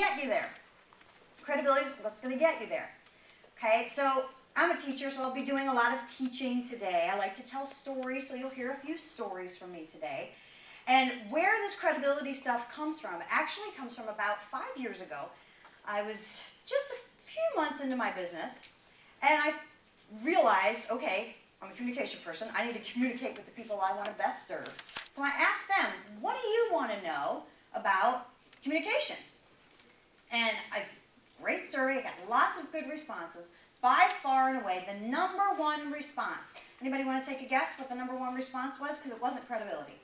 get you there. Credibility is what's going to get you there. Okay, so I'm a teacher, so I'll be doing a lot of teaching today. I like to tell stories, so you'll hear a few stories from me today. And where this credibility stuff comes from, actually comes from about 5 years ago. I was just a few months into my business, and I realized, okay, I'm a communication person. I need to communicate with the people I want to best serve. So I asked them, what do you want to know about communication? And great survey, I got lots of good responses. By far and away, the number one response. Anybody want to take a guess what the number one response was? Because it wasn't credibility.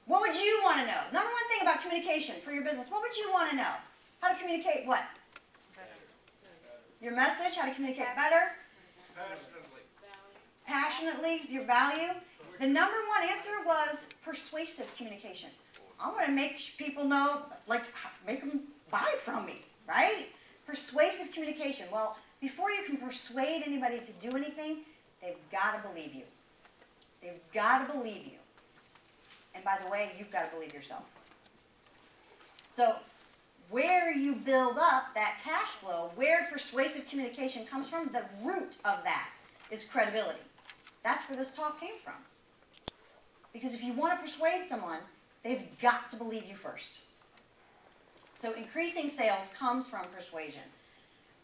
What would you want to know? Number one thing about communication for your business. What would you want to know? How to communicate what? Your message, how to communicate better? Passionately, your value. The number one answer was persuasive communication. I want to make people know, like, make them buy from me, right? Persuasive communication. Well, before you can persuade anybody to do anything, they've got to believe you. They've got to believe you. And by the way, you've got to believe yourself. So where you build up that cash flow, where persuasive communication comes from, the root of that is credibility. That's where this talk came from. Because if you want to persuade someone, they've got to believe you first. So increasing sales comes from persuasion.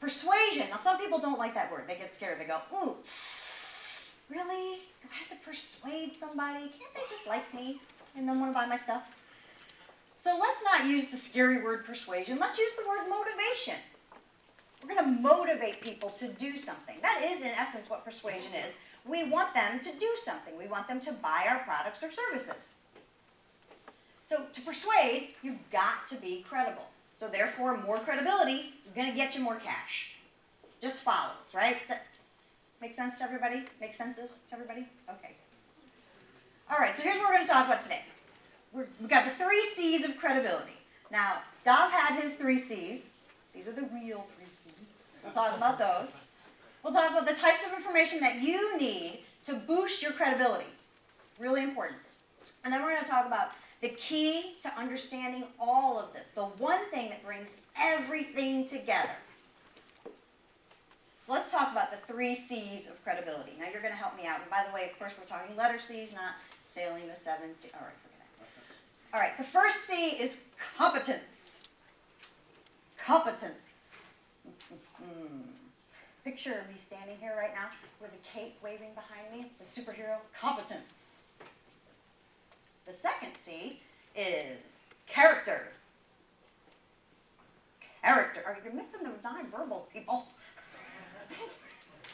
Persuasion, now some people don't like that word. They get scared. They go, ooh, really? Do I have to persuade somebody? Can't they just like me and then want to buy my stuff? So let's not use the scary word persuasion. Let's use the word motivation. We're going to motivate people to do something. That is, in essence, what persuasion is. We want them to do something. We want them to buy our products or services. So to persuade, you've got to be credible. So therefore, more credibility is going to get you more cash. Just follows, right? Does that make sense to everybody? Make senses to everybody? Okay. All right, so here's what we're going to talk about today. We've got the 3 C's of credibility. Now, Dov had his 3 C's. These are the real 3 C's. We'll talk about those. We'll talk about the types of information that you need to boost your credibility. Really important. And then we're going to talk about the key to understanding all of this. The one thing that brings everything together. So let's talk about the 3 C's of credibility. Now you're going to help me out. And by the way, of course, we're talking letter C's, not sailing the 7 C's. All right, forget it. All right, the first C is competence. Competence. Picture me standing here right now with a cape waving behind me, the superhero, competence. The second C is character. Character. You're missing the nonverbals, people.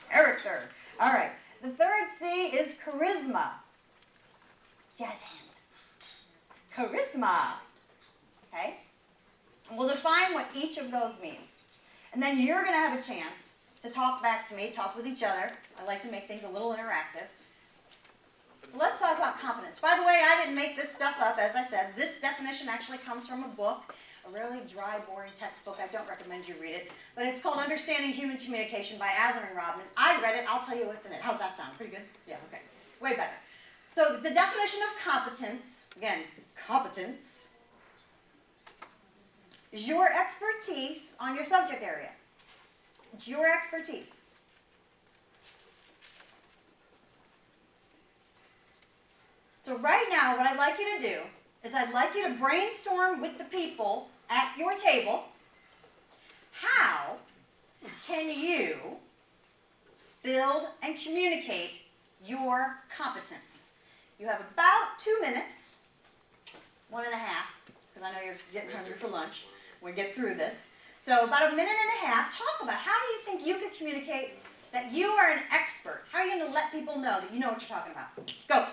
Character. All right. The third C is charisma. Jazz hands. Charisma. Okay? And we'll define what each of those means. And then you're going to have a chance to talk back to me, talk with each other. I like to make things a little interactive. Let's talk about competence. By the way, I didn't make this stuff up, as I said. This definition actually comes from a book, a really dry, boring textbook. I don't recommend you read it. But it's called Understanding Human Communication by Adler and Rodman. I read it. I'll tell you what's in it. How's that sound? Pretty good? Yeah, okay. Way better. So the definition of competence, again, competence, is your expertise on your subject area. It's your expertise. So right now, what I'd like you to do is I'd like you to brainstorm with the people at your table. How can you build and communicate your competence? You have about 2 minutes, 1.5, because I know you're getting hungry for lunch. We'll get through this. So about 1.5 minutes, talk about how do you think you can communicate that you are an expert? How are you going to let people know that you know what you're talking about? Go.